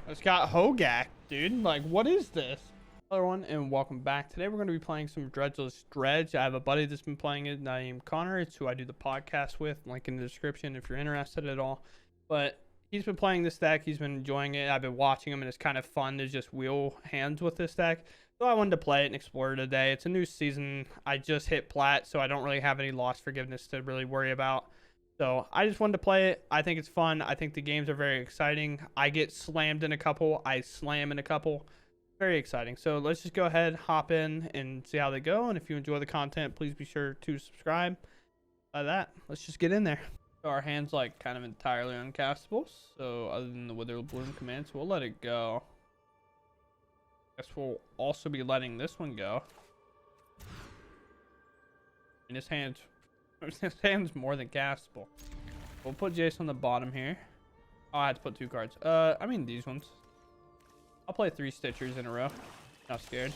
It's got Hogak, dude. Like, what is this? Hello, everyone, and welcome back. Today, we're going to be playing some Dredgeless Dredge. I have a buddy that's been playing it named Connor. It's who I do the podcast with. Link in the description if you're interested at all. But he's been playing this deck. He's been enjoying it. I've been watching him, and it's kind of fun to just wheel hands with this deck. So I wanted to play it and explore it today. It's a new season. I just hit plat, so I don't really have any loss forgiveness to really worry about. So I just wanted to play it. I think it's fun. I think the games are very exciting. I get slammed in a couple. I slam in a couple. Very exciting. So let's just go ahead, hop in, and see how they go. And if you enjoy the content, please be sure to subscribe. By that, let's just get in there. So our hand's like kind of entirely uncastable. So other than the Wither Bloom commands, we'll let it go. Guess we'll also be letting this one go. And his hand's more than castable. We'll put Jace on the bottom here. Oh, I had to put 2 cards. I mean these ones. I'll play 3 Stitchers in a row. Not scared.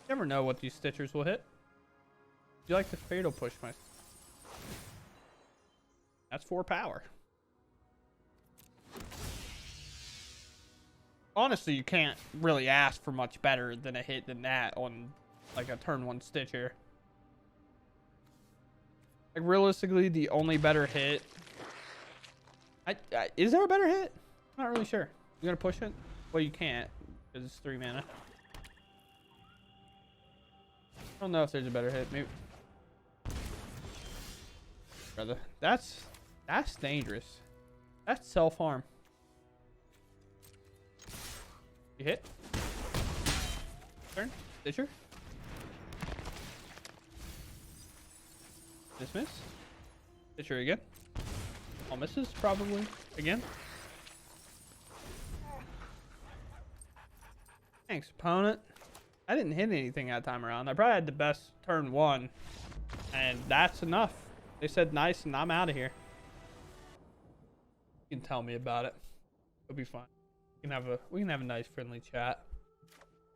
Never know what these Stitchers will hit. Do you like the Fatal Push my? That's 4 power. Honestly, you can't really ask for much better than a hit than that on like a turn 1 Stitcher. Like realistically, the only better hit. Is there a better hit? I'm not really sure. You gonna push it? Well, you can't because it's 3 mana. I don't know if there's a better hit. Maybe. Brother, that's dangerous. That's self-harm. You hit. Turn. Stitcher. Dismiss. Stitcher again. All misses probably again. Thanks, opponent. I didn't hit anything that time around. I probably had the best turn 1, and that's enough. They said nice, and I'm out of here. You can tell me about it. It'll be fine. We can have a nice friendly chat.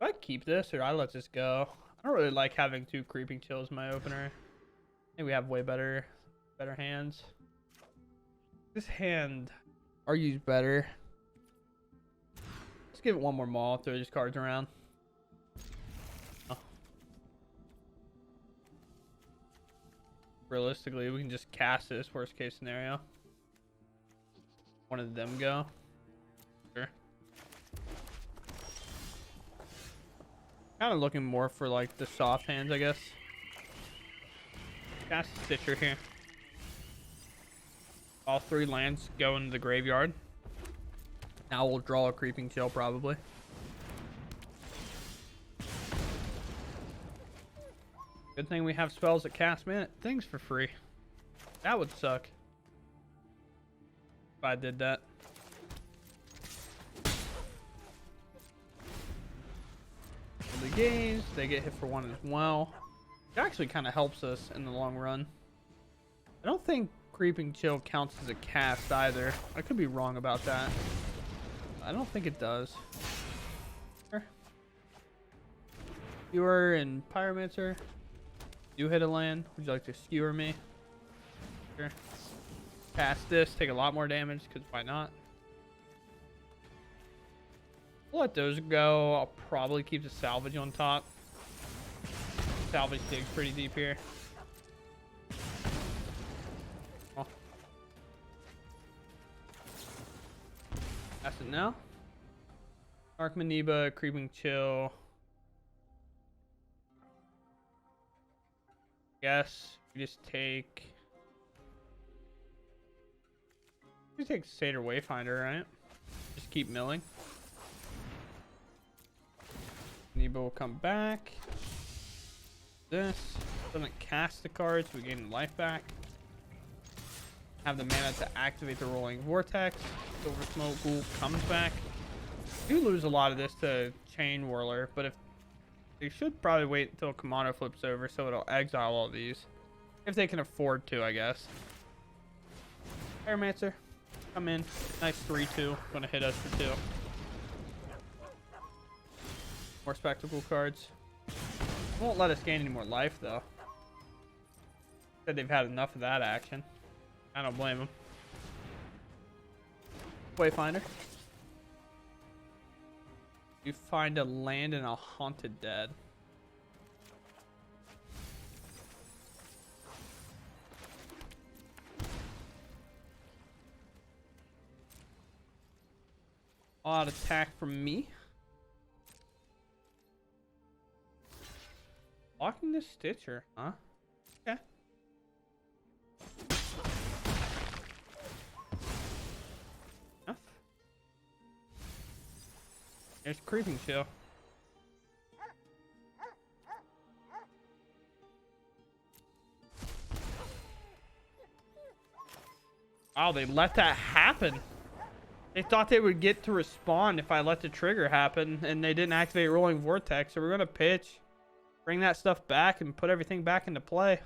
Do I keep this or I let this go? I don't really like having 2 creeping chills in my opener. I think we have way better hands. This hand argues better. Let's give it one more maul. Throw these cards around. Oh. Realistically, we can just cast this worst case scenario. One of them go. Sure. Kind of looking more for like the soft hands, I guess. Cast a Stitcher here. All 3 lands go into the graveyard. Now we'll draw a Creeping Chill probably. Good thing we have spells that cast things for free. That would suck if I did that. The gaze, they get hit for 1 as well. It actually kind of helps us in the long run. I don't think Creeping Chill counts as a cast either. I could be wrong about that. I don't think it does. Skewer and Pyromancer. You hit a land. Would you like to skewer me? Sure. Cast this, take a lot more damage, because why not? We'll let those go. I'll probably keep the salvage on top. Salvage digs pretty deep here. Oh. That's it now. Dark Maniba, Creeping Chill. Guess we just take. We take Satyr Wayfinder, right? Just keep milling. Maniba will come back. This doesn't cast the cards, we gain life back. Have the mana to activate the Rolling Vortex. Silver Smoke Ghoul comes back. We do lose a lot of this to Chain Whirler, but if they should probably wait until Kamado flips over so it'll exile all these. If they can afford to, I guess. Pyromancer, come in. Nice 3-2. Gonna hit us for 2. More Spectacle cards. Won't let us gain any more life though. Said they've had enough of that action. I don't blame him. Wayfinder. You find a land in a haunted dead. Odd attack from me. Blocking the Stitcher, huh? Okay. Enough. There's Creeping Chill. Oh, they let that happen. They thought they would get to respond if I let the trigger happen, and they didn't activate Rolling Vortex, so we're going to pitch, bring that stuff back, and put everything back into play.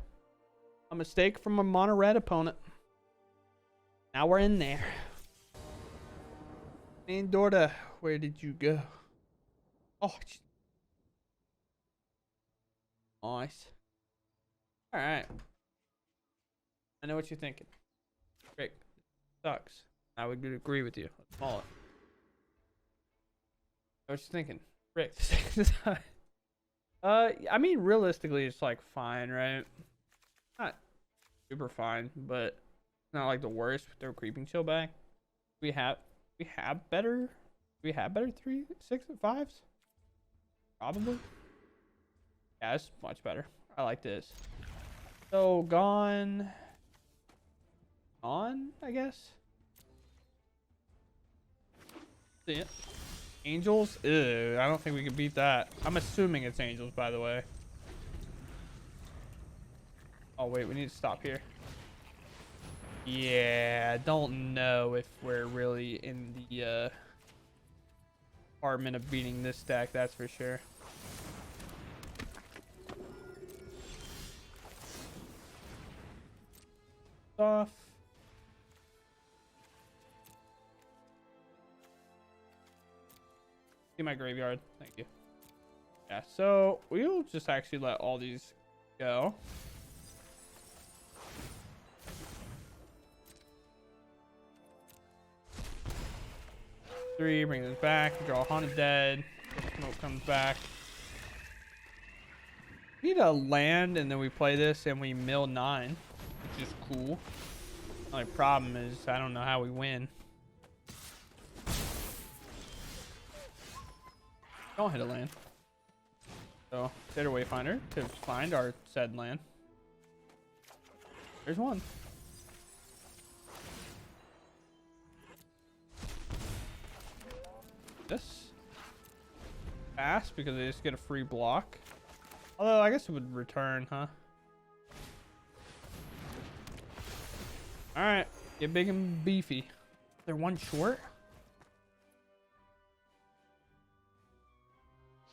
A mistake from a mono red opponent. Now we're in there. Main Dorda, where did you go? Oh, nice. All right. I know what you're thinking. Great. Sucks. I would agree with you. Let's call it. What you thinking? Rick, I mean, realistically, it's like fine, right? Not super fine, but not like the worst. Throw Creeping Chill back. We have better 3, 6, 5s. Probably. Yeah, it's much better. I like this. So gone, I guess. See it. Angels? Ew, I don't think we can beat that. I'm assuming it's Angels, by the way. Oh, wait, we need to stop here. Yeah, I don't know if we're really in the department of beating this stack, that's for sure. Off. See my graveyard. Thank you. Yeah, so we'll just actually let all these go. Three, bring this back. Draw Haunted Dead. Smoke comes back. We need a land, and then we play this, and we mill 9, which is cool. The only problem is I don't know how we win. Don't hit a land. So, hit a Wayfinder to find our said land. There's one. This. Pass because they just get a free block. Although, I guess it would return, huh? Alright. Get big and beefy. They're one short?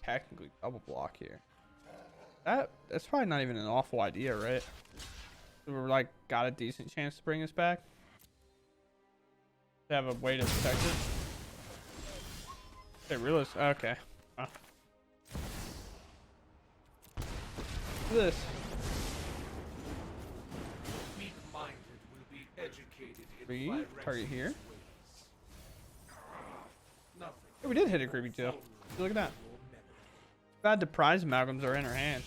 Technically double block here. That's probably not even an awful idea, right? So we're like got a decent chance to bring us back. To have a way to protect it. Hey, realist. Okay. Huh. What's this? Three. Target here. Hey, we did hit a creepy tail. Look at that. Bad the prize amalgams are in her hand.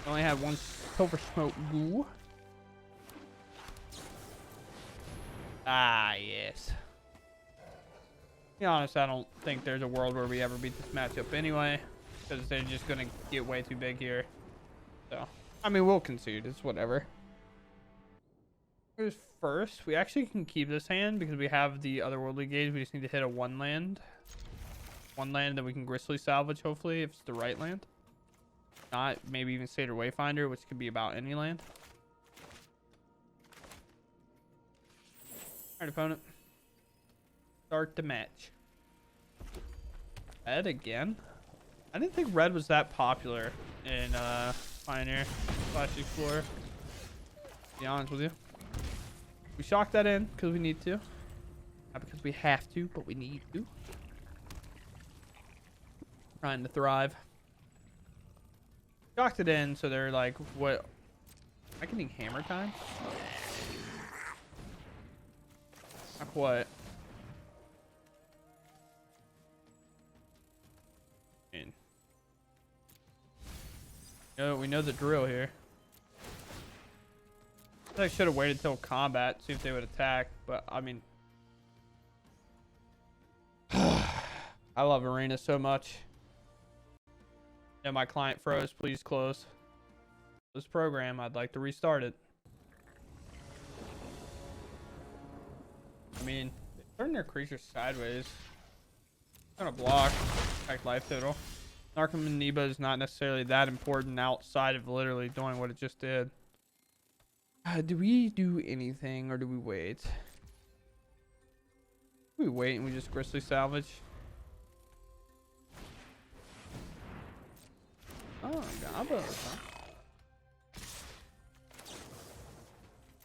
Only had one Silver Smoke Goo. Ah, yes. To be honest, I don't think there's a world where we ever beat this matchup anyway, because they're just gonna get way too big here. So, I mean, we'll concede. It's whatever. Here's first. We actually can keep this hand because we have the otherworldly gauge. We just need to hit a one land that we can gristly salvage, hopefully, if it's the right land. Not, maybe even Satyr Wayfinder, which could be about any land. Alright, opponent. Start the match. Red again? I didn't think red was that popular in Pioneer / Explorer. To be honest with you. We shock that in because we need to. Not because we have to, but we need to. Trying to thrive. Docked it in, so they're like, what? Am I getting hammer time? Like what? Man. No, we know the drill here. I should have waited till combat, see if they would attack, but I mean, I love arena so much. Yeah, my client froze. Please close this program. I'd like to restart it. I mean, they turn their creatures sideways. Gonna block. Attack life total. Narcomoeba is not necessarily that important outside of literally doing what it just did. Do we do anything or do we wait? We wait and we just Grizzly salvage. Oh, Gabos,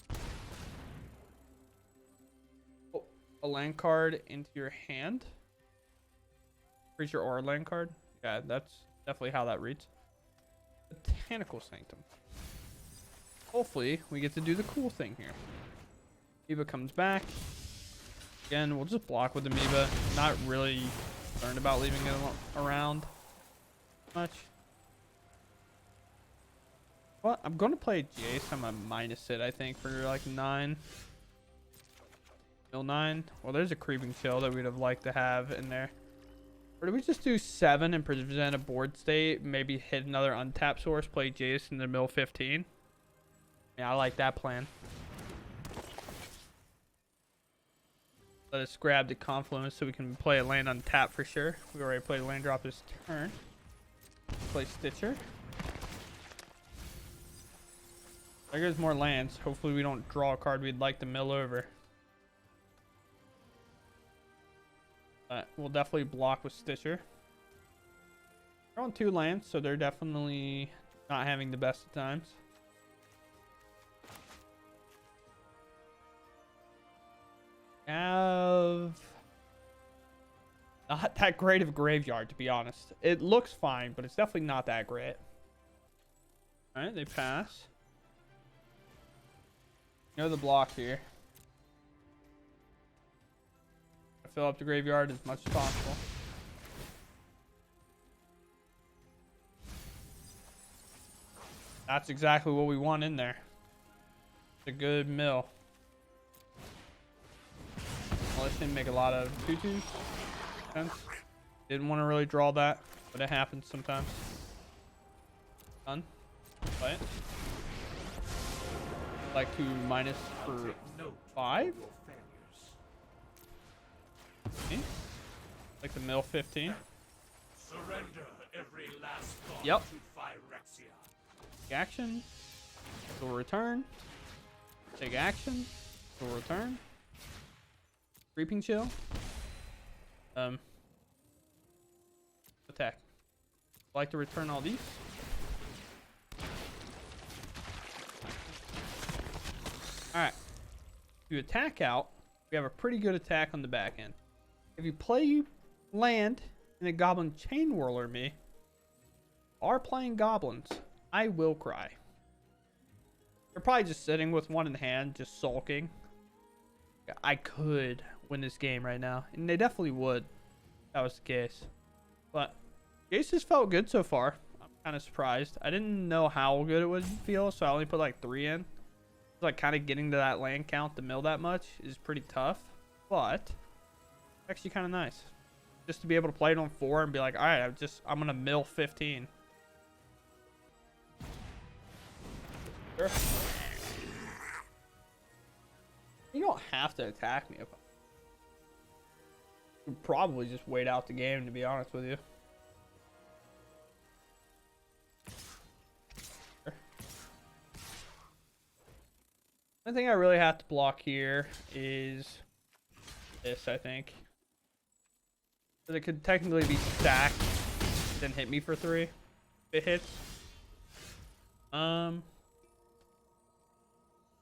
huh? Oh, a land card into your hand. Creature or a land card. Yeah, that's definitely how that reads. Botanical Sanctum. Hopefully, we get to do the cool thing here. Amoeba comes back. Again, we'll just block with Amoeba. Not really concerned about leaving it around much. Well, I'm going to play Jace. I'm going to minus it, I think, for like 9. Still 9. Well, there's a Creeping Chill that we'd have liked to have in there. Or do we just do 7 and present a board state? Maybe hit another untapped source, play Jace in the mill 15? Yeah, I like that plan. Let us grab the Confluence so we can play a land untapped for sure. We already played a land drop this turn. Play Stitcher. There goes more lands. Hopefully we don't draw a card we'd like to mill over. But we'll definitely block with Stitcher. They're on 2 lands, so they're definitely not having the best of times. Have not that great of a graveyard, to be honest. It looks fine, but it's definitely not that great. All right, they pass. You know the block here. Fill up the graveyard as much as possible. That's exactly what we want in there. It's a good mill. Well, this didn't make a lot of 2/2s. Sense. Didn't want to really draw that, but it happens sometimes. Done. Play it. Like to minus for 5. Okay. Like the mill 15. Surrender every last thought. Yep. Take action. We'll return. Take action. We'll return. Creeping Chill. Attack. I'd like to return all these. Alright. You attack out. We have a pretty good attack on the back end. If you play land and a Goblin Chain Whirler me, are playing goblins, I will cry. They're probably just sitting with one in hand, just sulking. I could win this game right now, and they definitely would. If that was the case. But Jace has felt good so far. I'm kind of surprised. I didn't know how good it would feel, so I only put like 3 in. Like kind of getting to that land count to mill that much is pretty tough, but actually kind of nice just to be able to play it on 4 and be like, all right, I'm gonna mill 15. Sure. You don't have to attack me. You'd probably just wait out the game, to be honest with you. The thing I really have to block here is this, I think. So it could technically be stacked, then hit me for 3 if it hits.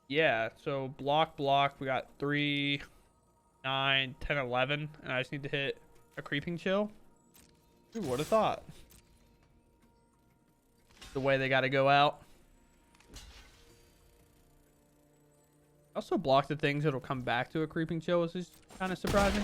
Yeah, so block. We got 3, 9, 10, 11, and I just need to hit a Creeping Chill. Who would have thought? the way they got to go out. Also block the things that'll come back to a creeping chill, which is kind of surprising.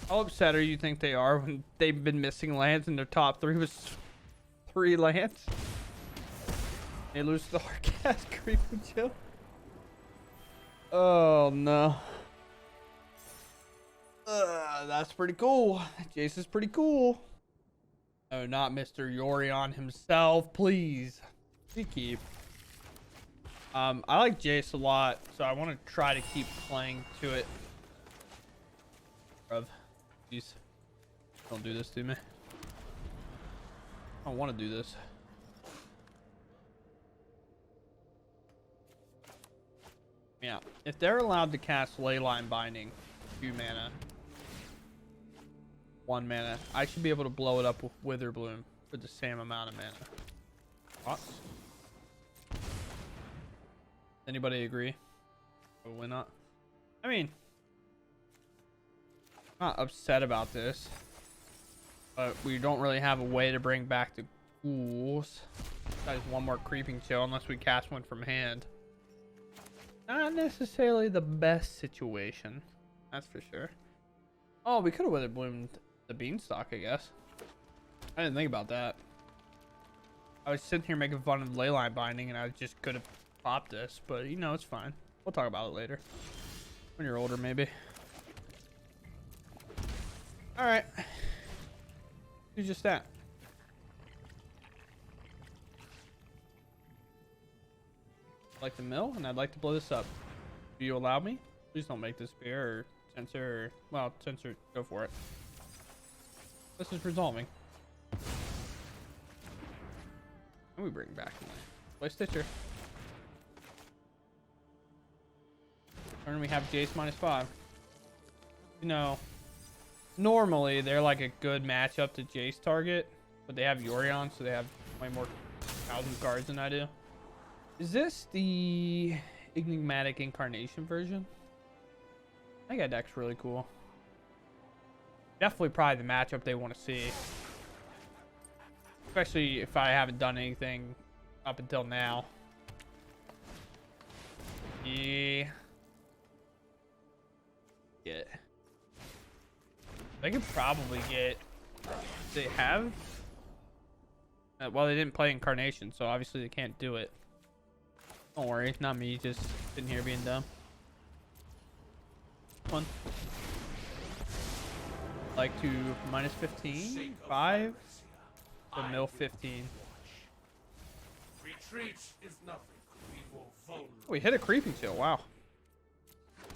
How upset are you think they are when they've been missing lands and their top 3 was 3 lands? They lose the hard cast creeping chill. Oh no. That's pretty cool. Jace is pretty cool. Oh, not Mr. Yorion himself, please. We keep. I like Jace a lot, so I want to try to keep playing to it. Bruv. Jeez. Don't do this to me. I don't want to do this. Yeah, if they're allowed to cast Leyline Binding, 2 mana, 1 mana, I should be able to blow it up with Wither Bloom for the same amount of mana. Thoughts? Anybody agree? Probably not. I mean, I'm not upset about this, but we don't really have a way to bring back the ghouls. Besides 1 more creeping chill, unless we cast 1 from hand. Not necessarily the best situation, that's for sure. Oh, we could have Wither Bloomed the Beanstalk, I guess. I didn't think about that. I was sitting here making fun of Leyline Binding, and I just could have popped this, but you know, it's fine. We'll talk about it later. When you're older, maybe. Alright. Do just that. Like the mill, and I'd like to blow this up. Do you allow me? Please don't make this spear or sensor or, well, sensor, go for it. This is resolving. And we bring back play Stitcher. And we have Jace -5. You know, normally they're like a good matchup to Jace target, but they have Yorion, so they have way more 1,000 cards than I do. Is this the Enigmatic Incarnation version? I think that deck's really cool. Definitely probably the matchup they want to see. Especially if I haven't done anything up until now. Yeah. Get. They could probably get. They have. Well, they didn't play Incarnation, so obviously they can't do it. Don't worry, not me, just sitting here being dumb. One. Like to -15, 5, to mill 15. We hit a creeping chill, wow.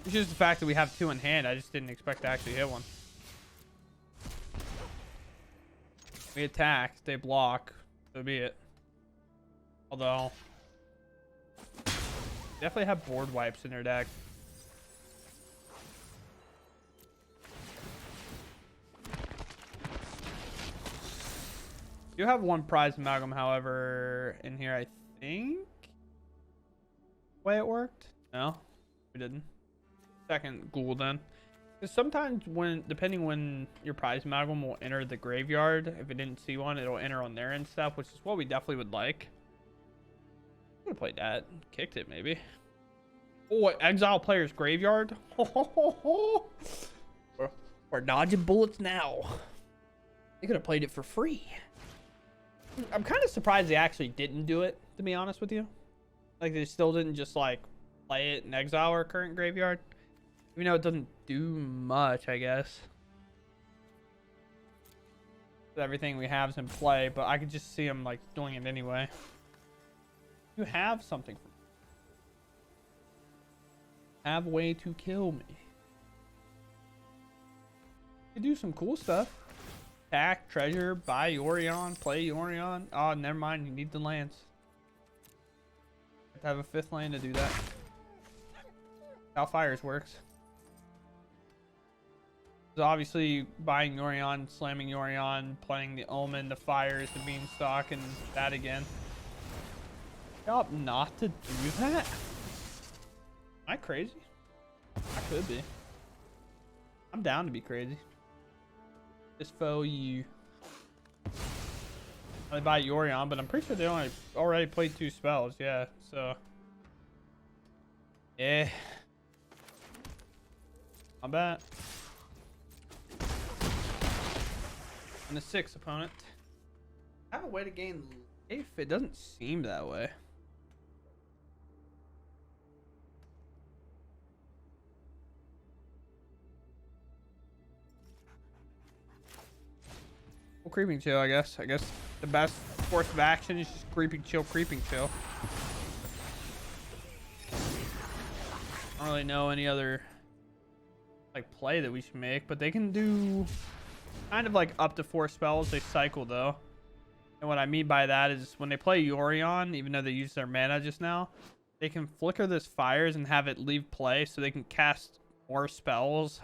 It's just the fact that we have 2 in hand, I just didn't expect to actually hit one. We attack, they block, so be it. Although, definitely have board wipes in their deck. You have 1 prize amalgam, however, in here, I think. Way it worked? No, we didn't. Second ghoul then. Because sometimes when, depending when your prize amalgam will enter the graveyard, if it didn't see one, it'll enter on there and stuff, which is what we definitely would like. I'm gonna play that. Kicked it, maybe. Oh, exile player's graveyard. We're dodging bullets now. They could have played it for free. I'm kind of surprised they actually didn't do it, to be honest with you. Like, they still didn't just, like, play it in exile or current graveyard. Even though it doesn't do much, I guess. Everything we have is in play, but I could just see them, like, doing it anyway. You have something. Have a way to kill me. You do some cool stuff. Attack, treasure, buy Yorion, play Yorion. Oh, never mind. You need the lands. You have to have a 5th land to do that. How Fires works. So obviously, buying Yorion, slamming Yorion, playing the Omen, the Fires, the Beanstalk, and that again. Job not to do that? Am I crazy? I could be. I'm down to be crazy. Just foe you. They buy Yorion, but I'm pretty sure they already played 2 spells. Yeah, so. Yeah. I'm bad. And a 6 opponent. I have a way to gain life. It doesn't seem that way. Well, creeping chill, I guess. I guess the best course of action is just creeping chill, creeping chill. I don't really know any other like play that we should make, but they can do kind of like up to 4 spells. They cycle though. And what I mean by that is when they play Yorion, even though they use their mana just now, they can flicker this fires and have it leave play so they can cast more spells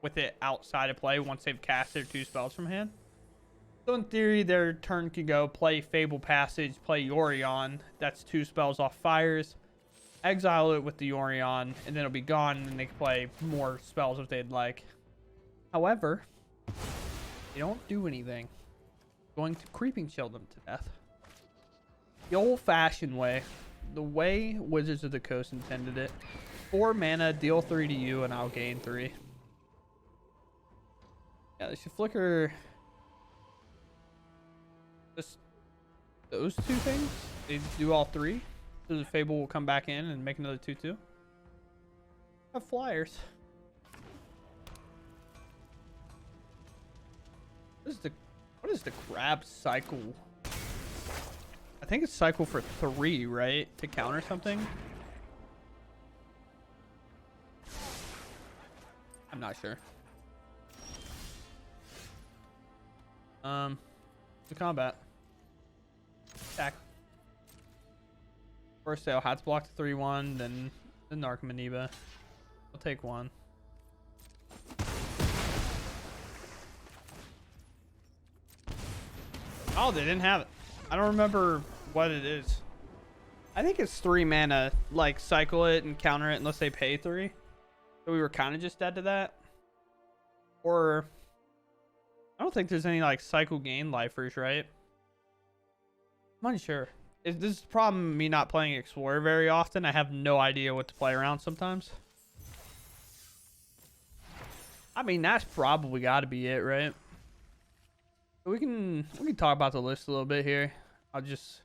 with it outside of play once they've cast their 2 spells from hand. So in theory, their turn can go play Fable Passage, play Yorion. That's 2 spells off fires. Exile it with the Yorion, and then it'll be gone, and they can play more spells if they'd like. However, they don't do anything. Going to creeping chill them to death. The old-fashioned way. The way Wizards of the Coast intended it. 4 mana, deal 3 to you, and I'll gain 3. Yeah, they should flicker just those 2 things. They do all 3. So the Fable will come back in and make another 2/2. Have flyers. What is the grab cycle? I think it's cycle for 3, right? To counter something. I'm not sure. The combat. Attack. First they'll have to block the 3/1, then the Narcomoeba. I'll take 1. Oh, they didn't have it. I don't remember what it is. I think it's 3 mana, like cycle it and counter it unless they pay 3. So we were kind of just dead to that. Or I don't think there's any like cycle gain lifers, right? I'm unsure. This is the problem, me not playing Explorer very often. I have no idea what to play around sometimes. I mean, that's probably got to be it, right? We can talk about the list a little bit here. I'll just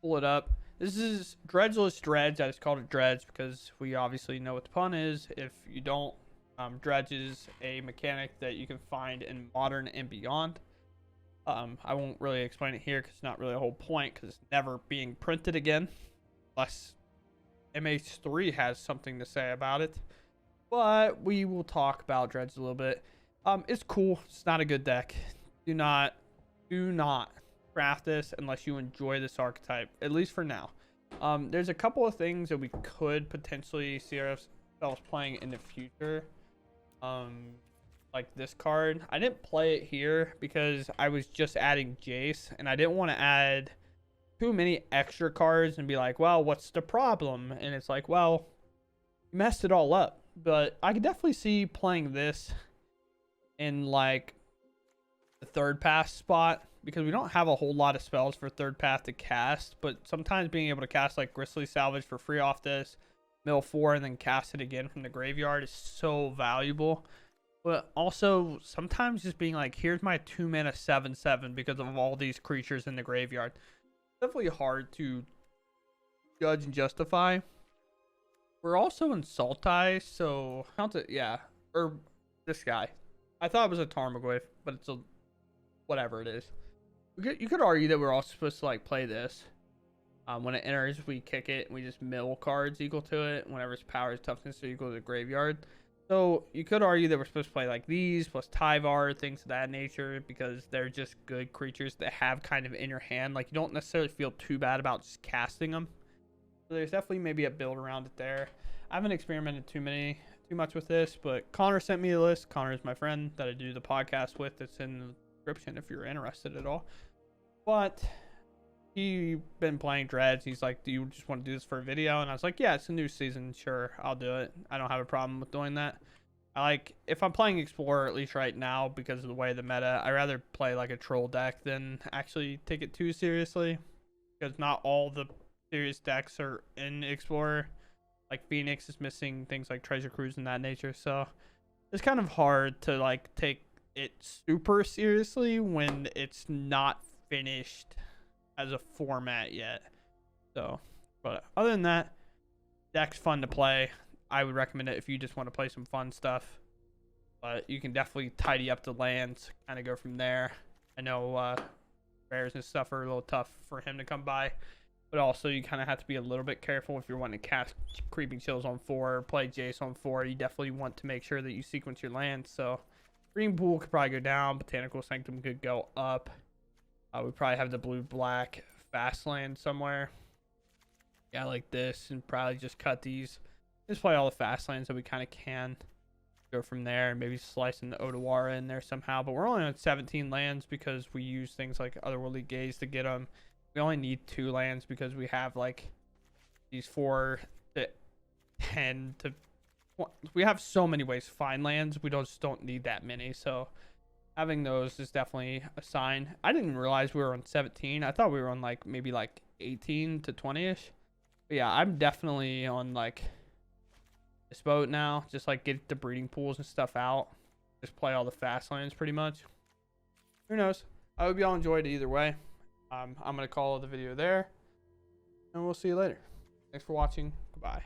pull it up. This is Dredgeless Dredge. I just called it Dredge because we obviously know what the pun is. If you don't, Dredge is a mechanic that you can find in Modern and Beyond. I won't really explain it here because it's not really a whole point because it's never being printed again unless MH3 has something to say about it. But we will talk about Dredge a little bit. It's cool. It's not a good deck. Do not craft this unless you enjoy this archetype, at least for now. There's a couple of things that we could potentially see ourselves playing in the future. Like this card. I didn't play it here because I was just adding Jace and I didn't want to add too many extra cards and be like, well, what's the problem? And it's like, well, you messed it all up. But I could definitely see playing this in like the 3rd path spot because we don't have a whole lot of spells for 3rd path to cast, but sometimes being able to cast like Gristly Salvage for free off this, mill 4 and then cast it again from the graveyard is so valuable. But also sometimes just being like, here's my 2 mana 7/7 because of all these creatures in the graveyard. It's definitely hard to judge and justify. We're also in Sultai, so yeah, or this guy. I thought it was a Tarmogoyf, but it's a whatever it is. You could argue that we're all supposed to like play this. When it enters, we kick it and we just mill cards equal to it. Whenever its power is toughness, so equal to the graveyard. So you could argue that we're supposed to play like these plus Tyvar, things of that nature, because they're just good creatures that have kind of in your hand. Like you don't necessarily feel too bad about just casting them. So there's definitely maybe a build around it there. I haven't experimented too much with this, but Connor sent me a list. Connor is my friend that I do the podcast with. It's in the description if you're interested at all. But he been playing Dredge. He's like, do you just want to do this for a video? And I was like, yeah, it's a new season. Sure, I'll do it. I don't have a problem with doing that. I like, if I'm playing Explorer, at least right now, because of the way the meta, I rather play like a troll deck than actually take it too seriously. Because not all the serious decks are in Explorer. Like Phoenix is missing things like Treasure Cruise and that nature. So it's kind of hard to like take it super seriously when it's not finished as a format yet. So, but other than that, deck's fun to play. I would recommend it if you just want to play some fun stuff. But you can definitely tidy up the lands, kind of go from there. I know rares and stuff are a little tough for him to come by. But also, you kind of have to be a little bit careful if you're wanting to cast Creeping Chills on 4 or play Jace on 4. You definitely want to make sure that you sequence your lands. So, Green Pool could probably go down. Botanical Sanctum could go up. We probably have the blue-black fast land somewhere. Yeah, like this. And probably just cut these. Just play all the fast lands that we kind of can. Go from there and maybe slice in the Odawara in there somehow. But we're only on 17 lands because we use things like Otherworldly Gaze to get them. We only need 2 lands because we have like these 4 to 10 to. We have so many ways to find lands. We just don't need that many. So having those is definitely a sign. I didn't realize we were on 17. I thought we were on like maybe like 18 to 20ish. But yeah, I'm definitely on like this boat now. Just like get the breeding pools and stuff out. Just play all the fast lands pretty much. Who knows? I hope y'all enjoyed it either way. I'm going to call the video there, and we'll see you later. Thanks for watching. Goodbye.